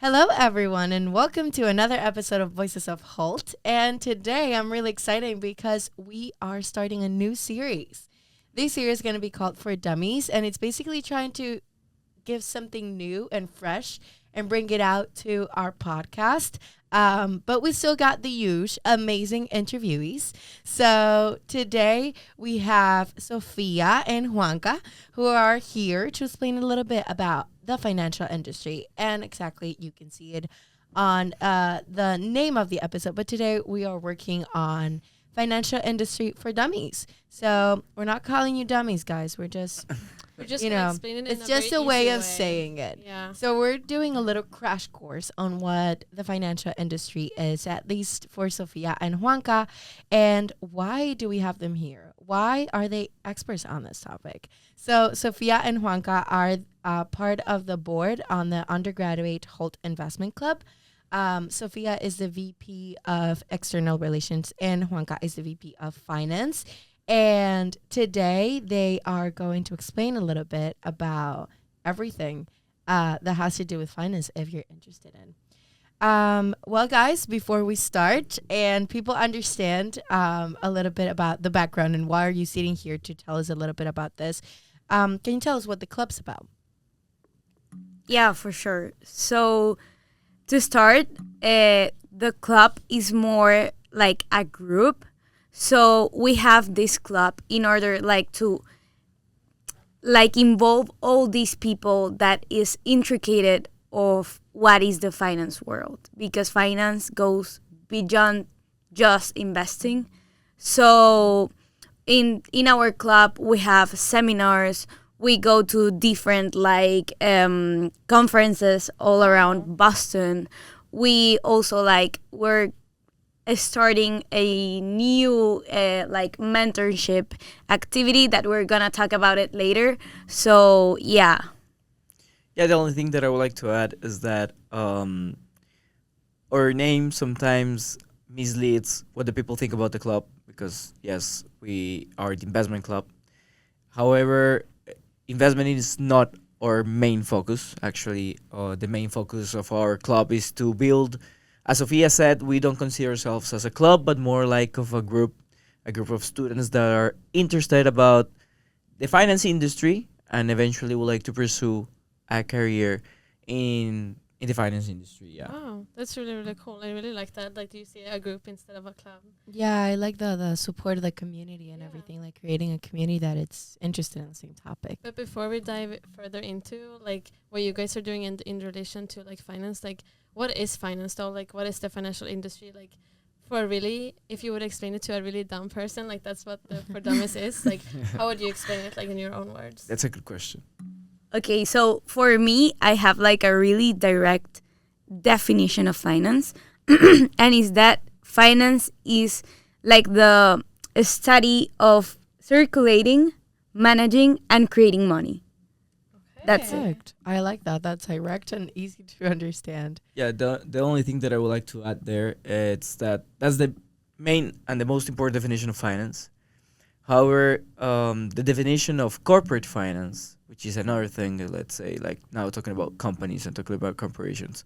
Hello, everyone, and welcome to another episode of Voices of Hult. And today I'm really excited because we are starting a new series. This series is going to be called For Dummies, and it's basically trying to give something new and fresh and bring it out to our podcast. But we still got the huge, amazing interviewees. So today we have Sofia and Juanca, who are here to explain a little bit about the financial industry. And exactly, you can see it on the name of the episode. But today we are working on financial industry for dummies. So we're not calling you dummies, guys. We're just it's just a way of saying it. Yeah. So we're doing a little crash course on what the financial industry is, at least for Sofia and Juanca, and why do we have them here? Why are they experts on this topic? So Sofia and Juanca are part of the board on the undergraduate Hult Investment Club. Sofia is the VP of External Relations and Juanca is the VP of Finance. And today they are going to explain a little bit about everything that has to do with finance if you're interested in. Well, guys, before we start and people understand a little bit about the background and why are you sitting here to tell us a little bit about this, can you tell us what the club's about? Yeah, for sure. So to start, the club is more like a group. So we have this club in order to involve all these people that is intricate of what is the finance world, because finance goes beyond just investing. So in our club we have seminars, we go to different conferences all around Boston. We also we're starting a new mentorship activity that we're gonna talk about it later. So yeah, the only thing that I would like to add is that our name sometimes misleads what the people think about the club, because yes, we are the investment club. However, investment is not our main focus. Actually, the main focus of our club is to build. As Sofia said, we don't consider ourselves as a club, but more like of a group of students that are interested about the finance industry and eventually would like to pursue a career in the finance industry. Yeah. Oh, that's really, really cool. I really like that. Do you see a group instead of a club? Yeah, I like the support of the community and everything, like creating a community that it's interested in the same topic. But before we dive further into what you guys are doing in relation to finance, what is finance though? What is the financial industry? For really, if you would explain it to a really dumb person, that's what the For Dummies is. How would you explain it in your own words? That's a good question. okay, so for me, I have a really direct definition of finance. And is that finance is the study of circulating, managing, and creating money. That's it. Perfect. I like that. That's direct and easy to understand. Yeah, the only thing that I would like to add there is that's the main and the most important definition of finance. However, the definition of corporate finance, which is another thing, let's say, now talking about companies and talking about corporations,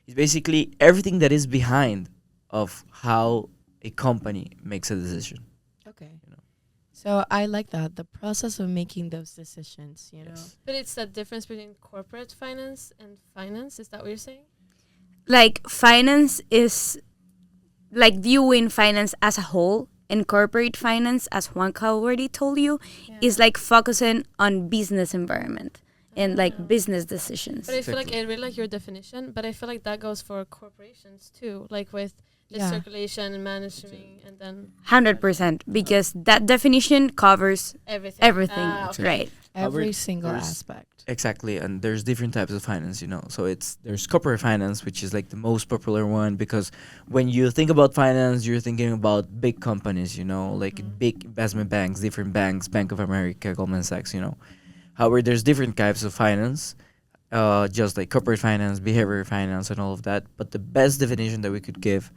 is basically everything that is behind of how a company makes a decision. Okay. So I like that, the process of making those decisions, you know. But it's the difference between corporate finance and finance. Is that what you're saying? Finance is viewing finance as a whole, and corporate finance, as Juanca already told you, is focusing on business environment and business decisions. But I feel I really like your definition, but I feel that goes for corporations too, with the circulation and management and then 100%, because that definition covers everything. Okay. Right? Every single aspect. Exactly, and there's different types of finance, So there's corporate finance, which is the most popular one, because when you think about finance, you're thinking about big companies, big investment banks, different banks, Bank of America, Goldman Sachs, However, there's different types of finance, just like corporate finance, behavioral finance, and all of that. But the best definition that we could give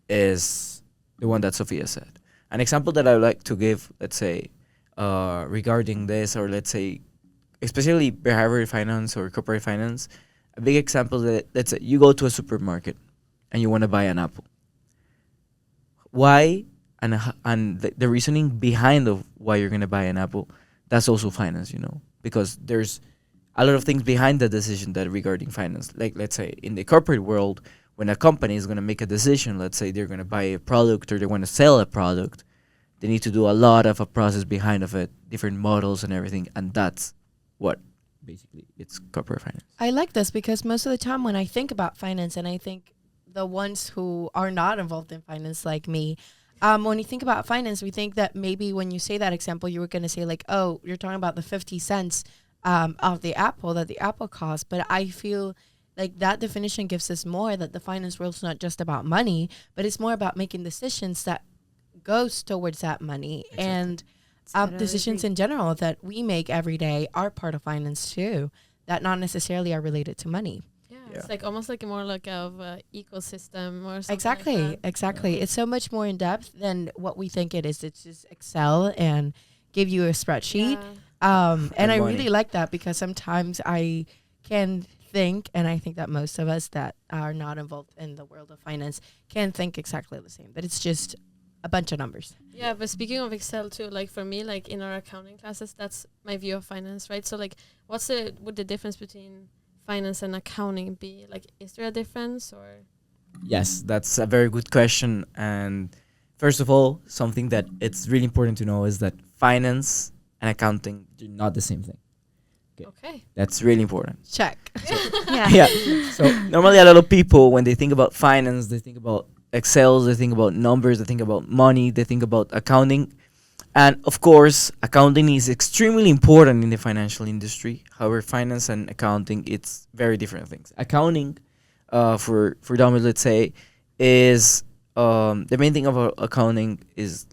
is the one that Sofia said. An example that I would like to give, let's say, regarding this, or let's say, especially behavioral finance or corporate finance, a big example that let's say you go to a supermarket and you want to buy an apple. Why and the reasoning behind of why you're gonna buy an apple, that's also finance, because there's a lot of things behind the decision that regarding finance. Like let's say in the corporate world, when a company is gonna make a decision, let's say they're gonna buy a product or they want to sell a product, they need to do a lot of a process behind of it, different models and everything, and that's what basically it's corporate finance. I like this because most of the time when I think about finance, and I think the ones who are not involved in finance like me, when you think about finance, we think that maybe when you say that example, you were going to say like, oh, you're talking about the 50 cents of the apple that the apple costs. But I feel like that definition gives us more that the finance world is not just about money, but it's more about making decisions that goes towards that money. Exactly. And decisions in general that we make every day are part of finance too, that not necessarily are related to money. It's like almost like more like of an ecosystem or something. Exactly, like that. exactly. Yeah. It's so much more in depth than what we think it is. It's just Excel and give you a spreadsheet. And I really like that because sometimes I can think, and I think that most of us that are not involved in the world of finance can think exactly the same, but it's just a bunch of numbers. Yeah, but speaking of Excel too, like for me, like in our accounting classes, that's my view of finance, right? So like would the difference between finance and accounting be? Like, is there a difference or? Yes, that's a very good question. And first of all, something that it's really important to know is that finance and accounting do not the same thing. Okay. That's really important. Check. Yeah. So normally a lot of people, when they think about finance, they think about Excel, they think about numbers, they think about money, they think about accounting. And of course, accounting is extremely important in the financial industry. However, finance and accounting, it's very different things. Accounting, for Dummies, let's say, is the main thing about accounting is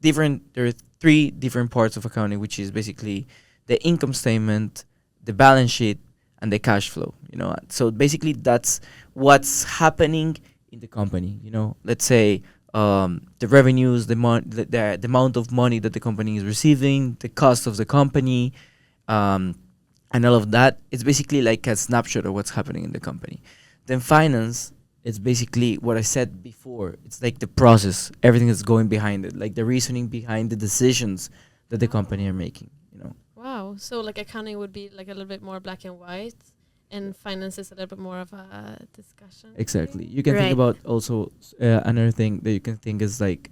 different. There are 3 different parts of accounting, which is basically the income statement, the balance sheet, and the cash flow. So basically that's what's happening in the company. Let's say the revenues, the amount of money that the company is receiving, the cost of the company, and all of that. It's basically like a snapshot of what's happening in the company. Then finance, it's basically what I said before. It's like the process, everything that's going behind it, like the reasoning behind the decisions that the company are making. Wow. So like accounting would be like a little bit more black and white, and finance is a little bit more of a discussion. Exactly. You can think about also another thing that you can think is like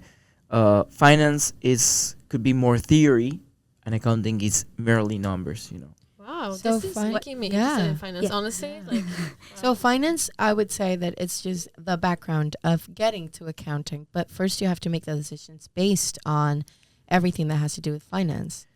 finance could be more theory, and accounting is merely numbers. Wow, So this is making me interested in finance. Honestly, like. So finance, I would say that it's just the background of getting to accounting, but first you have to make the decisions based on everything that has to do with finance.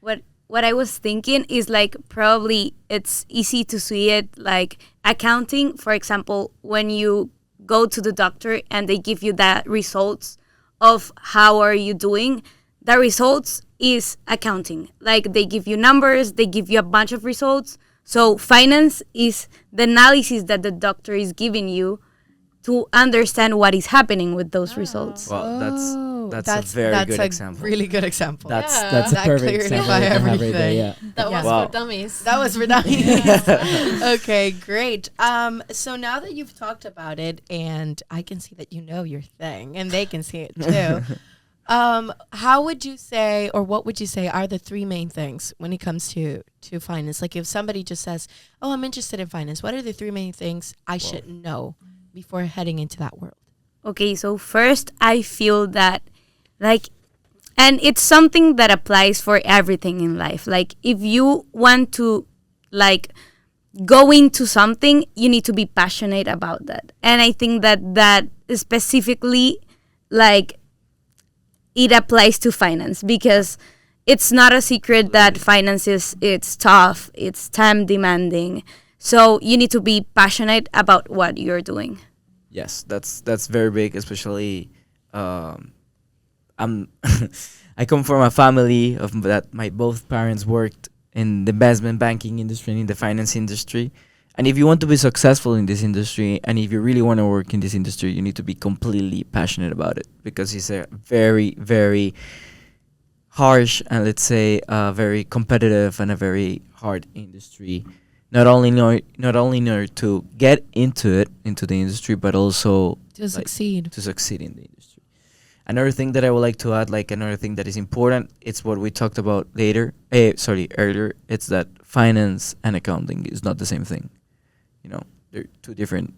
What I was thinking is like probably it's easy to see it like accounting, for example, when you go to the doctor and they give you the results of how are you doing, the results is accounting. Like they give you numbers, they give you a bunch of results. So finance is the analysis that the doctor is giving you to understand what is happening with those results. Well, that's a very good example. Really good example. That's that a perfect example. clarify everything. That was for dummies. That was for dummies. Okay, great. So now that you've talked about it, and I can see that you know your thing, and they can see it too. How would you say, or what would you say are the 3 main things when it comes to finance? Like if somebody just says, oh, I'm interested in finance, what are the 3 main things I should know before heading into that world? Okay, so first I feel that and it's something that applies for everything in life. Like if you want to go into something, you need to be passionate about that. And I think that specifically it applies to finance because it's not a secret that finance it's tough, it's time demanding. So you need to be passionate about what you're doing. Yes, that's very big, especially I come from a family of that my both parents worked in the investment banking industry and in the finance industry. And if you want to be successful in this industry, and if you really want to work in this industry, you need to be completely passionate about it, because it's a very, very harsh and let's say very competitive and a very hard industry not only in order to get into the industry, but also To succeed. to succeed in the industry. Another thing that I would like to add, like another thing that is important, it's what we talked about earlier. It's that finance and accounting is not the same thing. They're two different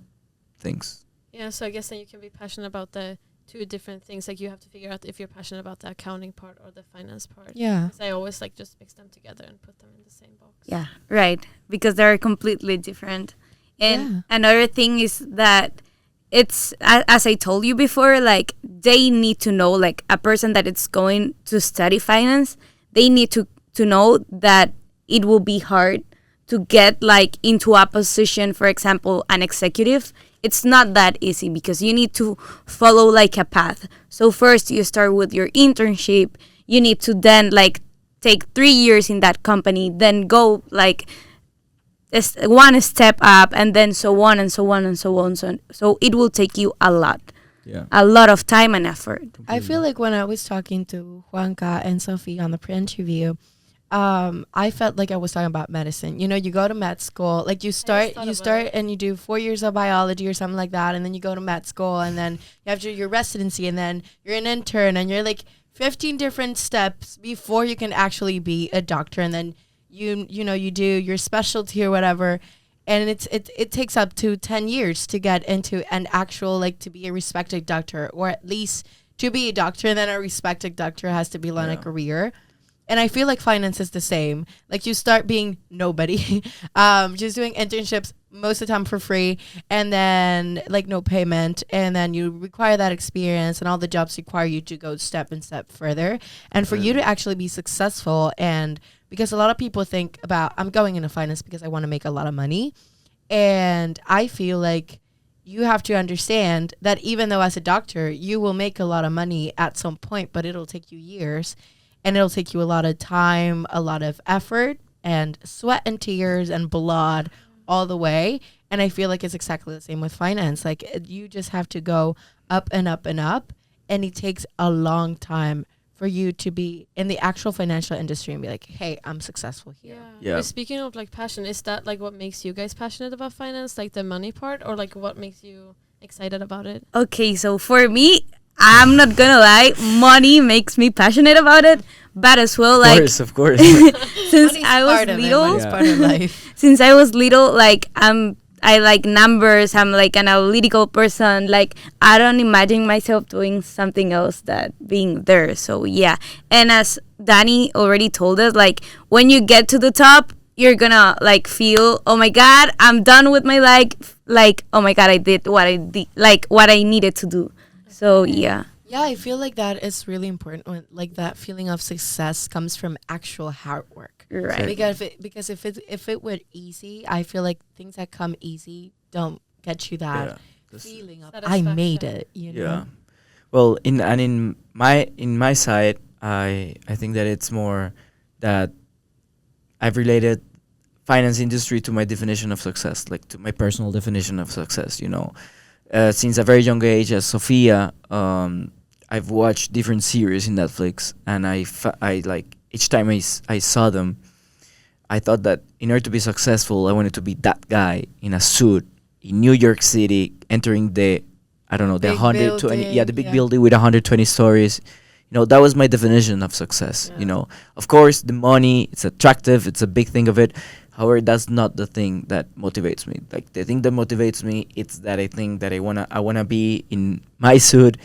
things. Yeah, so I guess then you can be passionate about the two different things. Like you have to figure out if you're passionate about the accounting part or the finance part. Yeah. 'Cause I always like just mix them together and put them in the same box. Yeah, right. Because they're completely different. And another thing is that it's, as I told you before, like they need to know, like a person that is going to study finance, they need to know that it will be hard to get like into a position, for example, an executive. It's not that easy because you need to follow like a path. So first you start with your internship. You need to then like take 3 years in that company, then go like one step up, and then so on and so on and so on. So it will take you a lot of time and effort. I feel like when I was talking to Juanca and Sofia on the pre-interview, I felt like I was talking about medicine. You go to med school, like you start and you do 4 years of biology or something like that, and then you go to med school, and then you have to do your residency, and then you're an intern, and you're like 15 different steps before you can actually be a doctor, and then you do your specialty or whatever, and it takes up to 10 years to get into an actual, like, to be a respected doctor, or at least to be a doctor, and then a respected doctor has to be a career. And I feel like finance is the same. Like you start being nobody, just doing internships most of the time for free, and then like no payment, and then you require that experience, and all the jobs require you to go step and step further. And for you to actually be successful, and because a lot of people think about, I'm going into finance because I want to make a lot of money, and I feel like you have to understand that even though as a doctor you will make a lot of money at some point, but it'll take you years. And it'll take you a lot of time, a lot of effort, and sweat and tears and blood all the way. And I feel like it's exactly the same with finance. Like you just have to go up and up and up. And it takes a long time for you to be in the actual financial industry and be like, hey, I'm successful here. Yeah. But speaking of like passion, is that like what makes you guys passionate about finance? Like the money part, or like what makes you excited about it? Okay, so for me, I'm not gonna lie, money makes me passionate about it, but as well, like, Of course. since Money's I was part of it. little, Money's part of life. since I was little, like, I like numbers. I'm like an analytical person. Like, I don't imagine myself doing something else that being there. So yeah, and as Danny already told us, like, when you get to the top, you're gonna like feel, oh my god, I'm done with my life. Like, oh my god, I did what I did, like what I needed to do. So yeah. Yeah, I feel like that is really important. When, like, that feeling of success comes from actual hard work. Right. Because if it were easy, I feel like things that come easy don't get you that feeling of I made it. You know. Yeah. Well, in my side, I think that it's more that I've related finance industry to my definition of success, like to my personal definition of success. Since a very young age, as Sofia, I've watched different series in Netflix, and I like each time I saw them, I thought that in order to be successful, I wanted to be that guy in a suit in New York City, entering the Big 120, building, the big building with 120 stories. That was my definition of success. Yeah. Of course, the money, it's attractive, it's a big thing of it. However, that's not the thing that motivates me. Like, the thing that motivates me, it's that I think that I wanna be in my suit,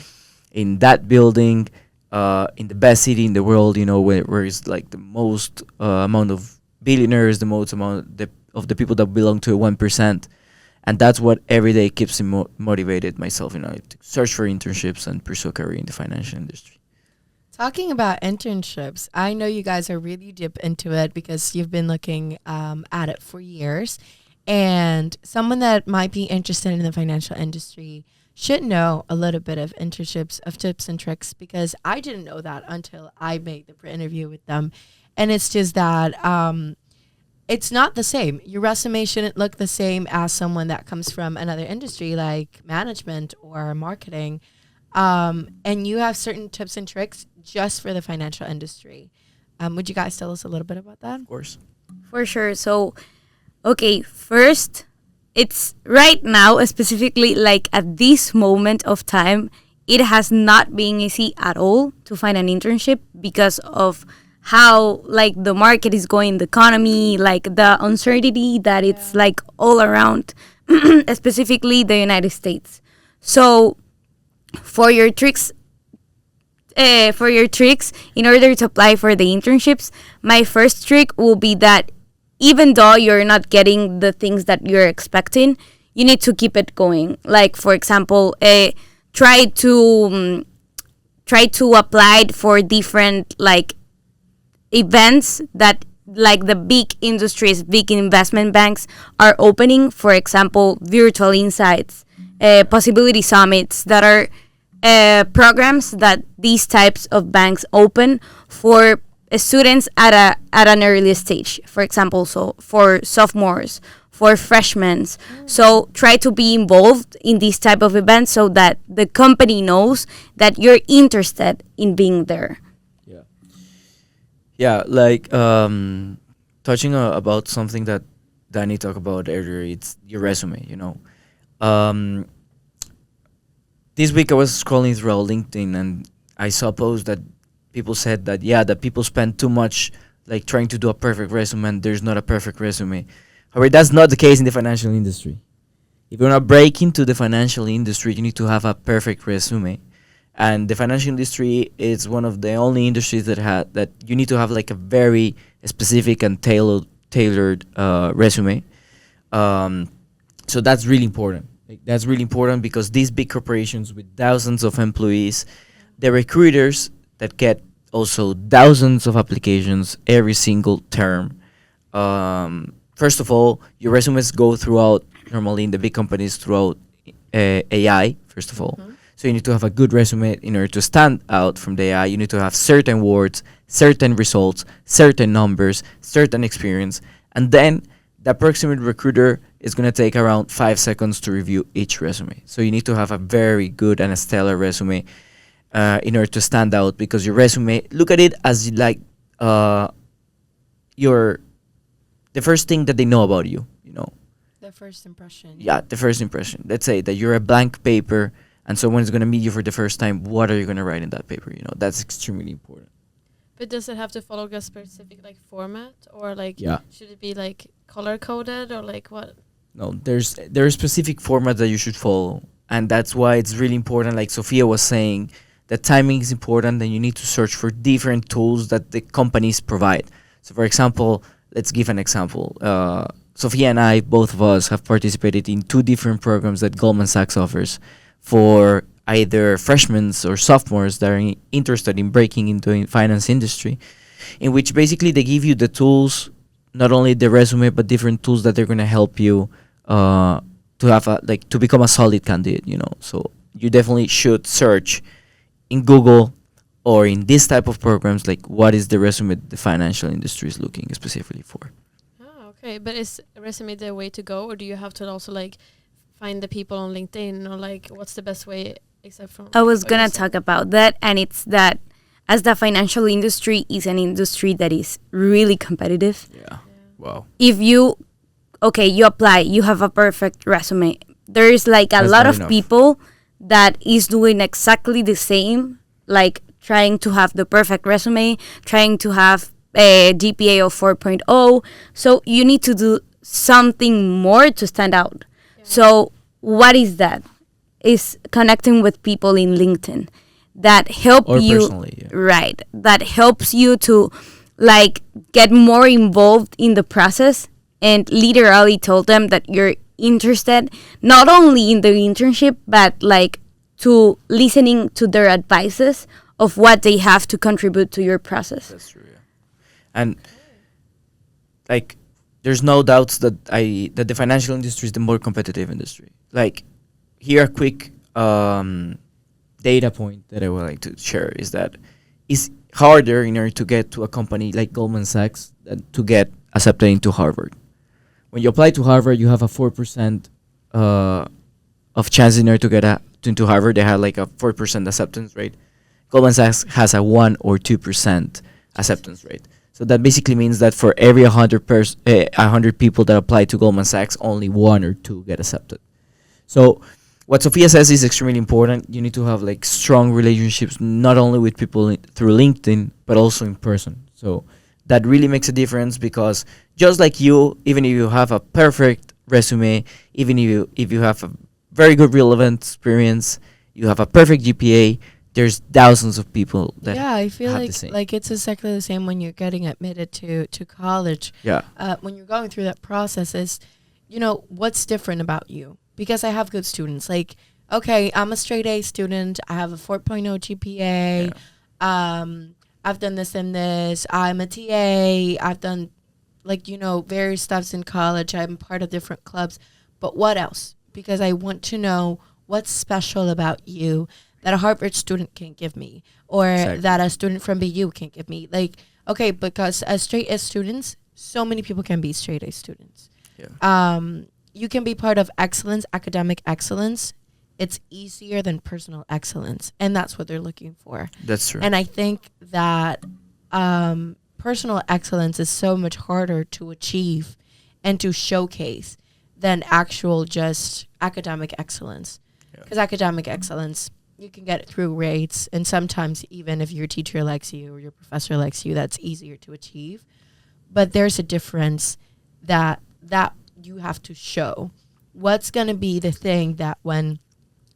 in that building, in the best city in the world. Where it's like the most amount of billionaires, the most amount of the people that belong to 1%, and that's what every day keeps me motivated myself. To search for internships and pursue a career in the financial industry. Talking about internships, I know you guys are really deep into it because you've been looking at it for years. And someone that might be interested in the financial industry should know a little bit of internships, of tips and tricks, because I didn't know that until I made the pre-interview with them. And it's just that it's not the same. Your resume shouldn't look the same as someone that comes from another industry like management or marketing. And you have certain tips and tricks just for the financial industry. Would you guys tell us a little bit about that? Of course. For sure. So, Okay, first, it's right now, specifically like at this moment of time, it has not been easy at all to find an internship because of how like the market is going, the economy, like the uncertainty that it's like all around, specifically the United States. So for your tricks, in order to apply for the internships, my first trick will be that even though you're not getting the things that you're expecting, you need to keep it going. Like for example, try to apply for different like events that like the big industries, big investment banks are opening. For example, virtual insights, possibility summits that are programs that these types of banks open for students at an early stage. For example, so for sophomores, for freshmen. So try to be involved in these type of events so that the company knows that you're interested in being there. Yeah, like touching about something that Danny talked about earlier, it's your resume, you know. This week I was scrolling through LinkedIn and I saw a post that people said that, yeah, that people spend too much like trying to do a perfect resume and there's not a perfect resume. However, that's not the case in the financial industry. If you want to break into the financial industry, you need to have a perfect resume. And the financial industry is one of the only industries that you need to have like a very specific and tailored resume. So that's really important. Like, that's really important because these big corporations with thousands of employees, the recruiters that get also thousands of applications every single term. First of all, your resumes go throughout, normally in the big companies, throughout AI, first of all. So you need to have a good resume in order to stand out from the AI. You need to have certain words, certain results, certain numbers, certain experience. And then the approximate recruiter is going to take around 5 seconds to review each resume. So you need to have a very good and a stellar resume in order to stand out, because your resume, look at it as like the first thing that they know about you, you know. The first impression. Yeah, the first impression. Let's say that you're a blank paper and someone is going to meet you for the first time. What are you going to write in that paper? You know, that's extremely important. But does it have to follow a specific like format, or like should it be like color coded, or like what? No, there are specific formats that you should follow, and that's why it's really important. Like Sofia was saying, that timing is important, and you need to search for different tools that the companies provide. So, for example, let's give an example. Sofia and I, both of us, have participated in 2 different programs that Goldman Sachs offers for either freshmen or sophomores that are interested in breaking into the finance industry, in which basically they give you the tools, not only the resume, but different tools that they're going to help you to have to become a solid candidate, you know. So you definitely should search in Google or in this type of programs, like what is the resume the financial industry is looking specifically for. Oh, okay. But is a resume the way to go, or do you have to also like find the people on LinkedIn, or like what's the best way except from? I was gonna talk about that, and it's that as the financial industry is an industry that is really competitive. Yeah. Wow. If you apply, you have a perfect resume. There's like a lot of people that is doing exactly the same, like trying to have the perfect resume, trying to have a GPA of 4.0. So you need to do something more to stand out. Yeah. So what is that? Is connecting with people in LinkedIn that help you, right? That helps you to like get more involved in the process, and literally told them that you're interested not only in the internship, but like to listening to their advices of what they have to contribute to your process. That's true, yeah. And like there's no doubts that the financial industry is the more competitive industry. Like here a quick data point that I would like to share is that it's harder in order to get to a company like Goldman Sachs than to get accepted into Harvard. When you apply to Harvard, you have a 4% of chance in order to get into Harvard. They have like a 4% acceptance rate. Goldman Sachs has a 1 or 2% acceptance rate. So that basically means that for every 100 people that apply to Goldman Sachs, only one or two get accepted. So what Sofia says is extremely important. You need to have like strong relationships, not only with people through LinkedIn, but also in person. So that really makes a difference, because just like you, even if you have a perfect resume, even if you have a very good relevant experience, you have a perfect GPA, there's thousands of people that yeah, I feel have the same. like it's exactly the same when you're getting admitted to college. Yeah. When you're going through that process, is, you know, what's different about you? Because I have good students. Like, okay, I'm a straight A student. I have a 4.0 GPA. I've done this and this. I'm a TA. I've done, like, you know, various stuffs in college. I'm part of different clubs. But what else? Because I want to know what's special about you that a Harvard student can't give me, or Exactly. that a student from BU can't give me. Like, okay, because as straight A students, so many people can be straight A students. Yeah. You can be part of excellence, academic excellence. It's easier than personal excellence, and that's what they're looking for. That's true. And I think that personal excellence is so much harder to achieve and to showcase than actual just academic excellence. Because academic excellence, you can get it through grades, and sometimes even if your teacher likes you or your professor likes you, that's easier to achieve. But there's a difference that you have to show. What's going to be the thing that when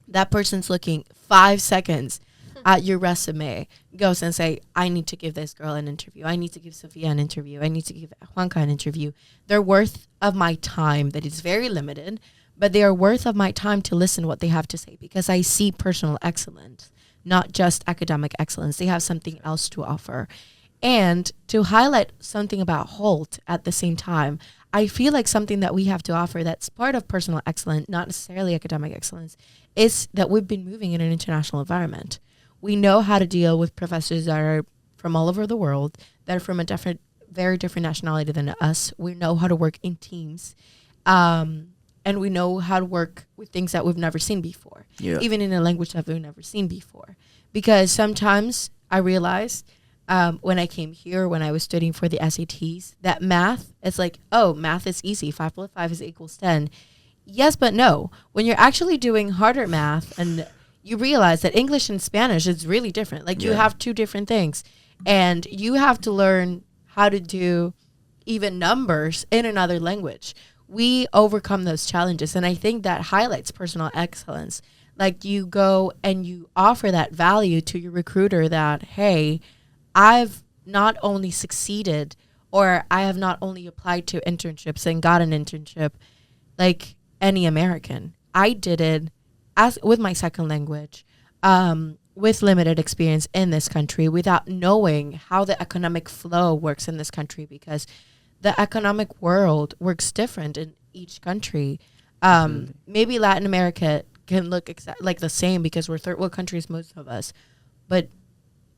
that person's looking 5 seconds at your resume, goes and say, I need to give this girl an interview. I need to give Sofia an interview. I need to give Juanca an interview. They're worth of my time that is very limited, but they are worth of my time to listen what they have to say, because I see personal excellence, not just academic excellence. They have something else to offer. And to highlight something about Hult at the same time, I feel like something that we have to offer that's part of personal excellence, not necessarily academic excellence, is that we've been moving in an international environment. We know how to deal with professors that are from all over the world, that are from a very different nationality than us. We know how to work in teams. And we know how to work with things that we've never seen before, even in a language that we've never seen before. Because sometimes I realized when I came here, when I was studying for the SATs, that math, it's like, oh, math is easy. 5 plus 5 is equals 10. Yes, but no. When you're actually doing harder math and you realize that English and Spanish is really different. Like, you have two different things. And you have to learn how to do even numbers in another language. We overcome those challenges, and I think that highlights personal excellence. Like, you go and you offer that value to your recruiter that, hey, I've not only succeeded, or I have not only applied to internships and got an internship like any American. I did it with my second language, with limited experience in this country, without knowing how the economic flow works in this country, because the economic world works different in each country. Maybe Latin America can look like the same because we're third world countries, most of us. But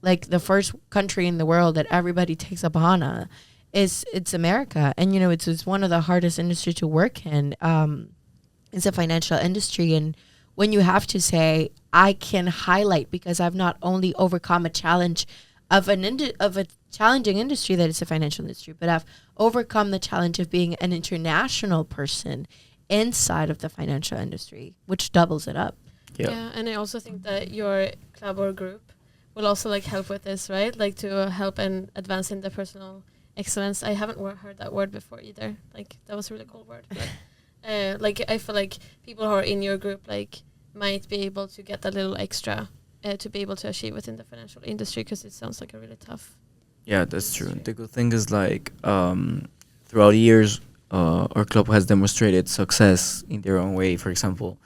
like the first country in the world that everybody takes upon it's America. And, you know, it's one of the hardest industry to work in. It's a financial industry. And when you have to say, I can highlight because I've not only overcome a challenge of a challenging industry that is a financial industry, but I've overcome the challenge of being an international person inside of the financial industry, which doubles it up. Yeah, and I also think that your club or group will also like help with this, right? Like to help and advance in the personal excellence. I haven't heard that word before either. Like, that was a really cool word. But, like, I feel like people who are in your group like might be able to get a little extra to be able to achieve within the financial industry, because it sounds like a really tough. Yeah, that's true. The good thing is, like, throughout the years, our club has demonstrated success in their own way. For example,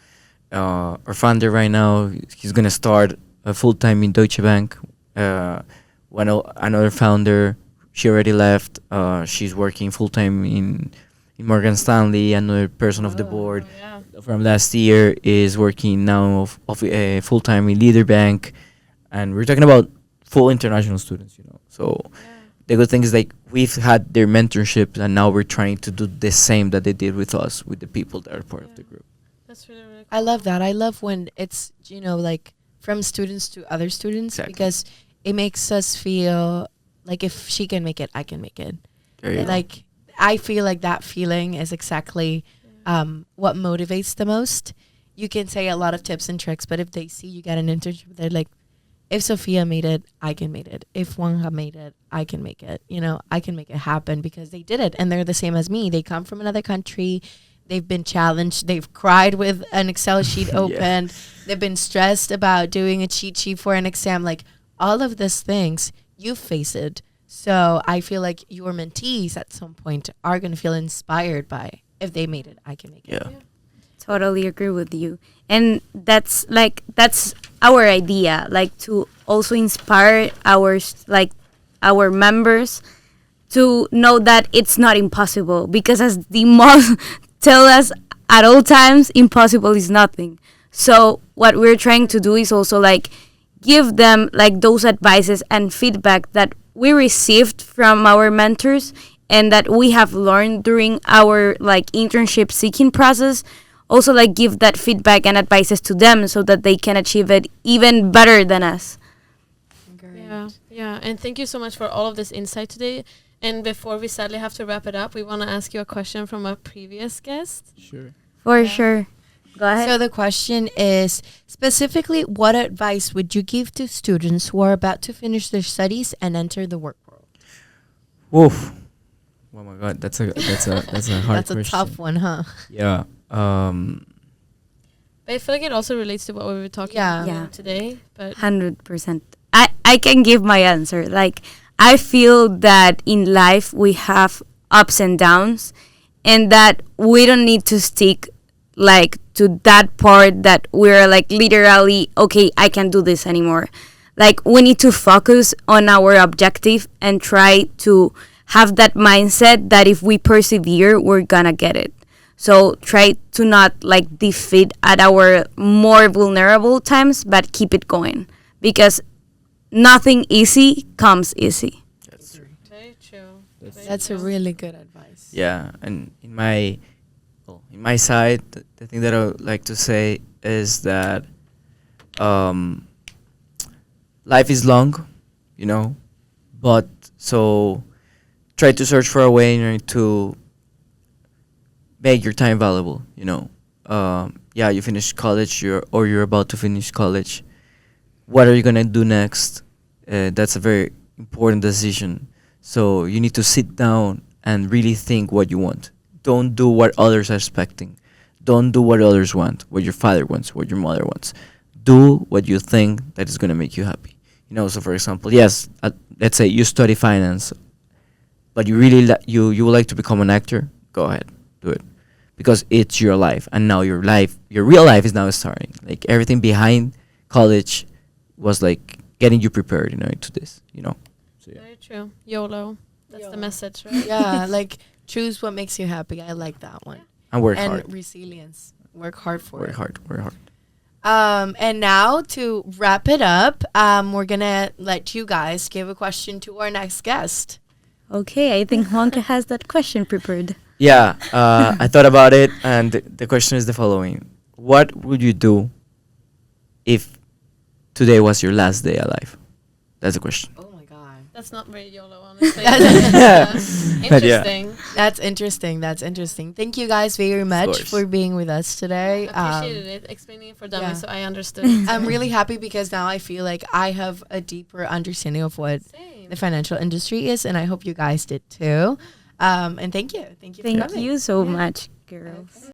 our founder right now, he's gonna start full time in Deutsche Bank. Another founder, she already left. She's working full time in Morgan Stanley. Another person of the board from last year is working now full time in Leader Bank, and we're talking about full international students. You know, so the good thing is, like, we've had their mentorship, and now we're trying to do the same that they did with us, with the people that are part of the group. That's really, really cool. I love that. I love when it's, you know, like from students to other students, Exactly. because it makes us feel Like if she can make it, I can make it. There you go. Like I feel like that feeling is exactly what motivates the most. You can say a lot of tips and tricks, but if they see you get an internship, they're like, if Sofia made it, I can make it. If Juanja made it, I can make it. You know, I can make it happen because they did it and they're the same as me. They come from another country. They've been challenged. They've cried with an Excel sheet opened. They've been stressed about doing a cheat sheet for an exam. Like all of these things, you face it. So I feel like your mentees at some point are going to feel inspired by, if they made it, I can make it. Yeah. Totally agree with you. And that's our idea, like to also inspire our members to know that it's not impossible, because as the most tell us at all times, impossible is nothing. So what we're trying to do is also like give them like those advices and feedback that we received from our mentors and that we have learned during our like internship seeking process. Also like give that feedback and advices to them so that they can achieve it even better than us. Yeah. And thank you so much for all of this insight today. And before we sadly have to wrap it up, we want to ask you a question from a previous guest. Sure. For sure. Go ahead. So the question is, specifically, what advice would you give to students who are about to finish their studies and enter the work world? Woof. Oh my God, that's a hard That's a question. tough one, huh? Yeah. But I feel like it also relates to what we were talking about Yeah. today. But 100%. I can give my answer. Like, I feel that in life we have ups and downs, and that we don't need to stick like to that part that we're like literally, okay, I can't do this anymore. Like, we need to focus on our objective and try to have that mindset that if we persevere, we're gonna get it. So try to not like defeat at our more vulnerable times, but keep it going, because nothing easy comes easy. That's true. very true. That's a really good advice. Yeah, and in my side, the thing that I would like to say is that life is long, you know, but so try to search for a way in order to make your time valuable, you know. Yeah, you finish college, you're about to finish college. What are you gonna do next? That's a very important decision. So you need to sit down and really think what you want. Don't do what others are expecting. Don't do what others want, what your father wants, what your mother wants. Do what you think that is gonna make you happy. You know, so for example, yes, let's say you study finance, but you really you would like to become an actor. Go ahead, do it, because it's your life, and now your real life is now starting. Like everything behind college was like getting you prepared, you know, to this, you know. So yeah. Very true. YOLO. That's the YOLO. message, right? Yeah, like choose what makes you happy. I like that one. And work and hard. resilience. Work hard for Work it. hard. Work hard. And now to wrap it up, we're gonna let you guys give a question to our next guest. Okay, I think Juanca has that question prepared. Yeah, I thought about it, and the question is the following: what would you do if today was your last day alive? That's the question. Oh my god, That's not very YOLO, honestly. But yeah. Interesting. that's interesting. That's interesting. Thank you guys very much course. for being with us today. Appreciated it. Explaining it for dummies, yeah. so I understood. I'm really happy because now I feel like I have a deeper understanding of what Same. the financial industry is, and I hope you guys did too. And thank you. Thank you for Thank coming. you so much, girls.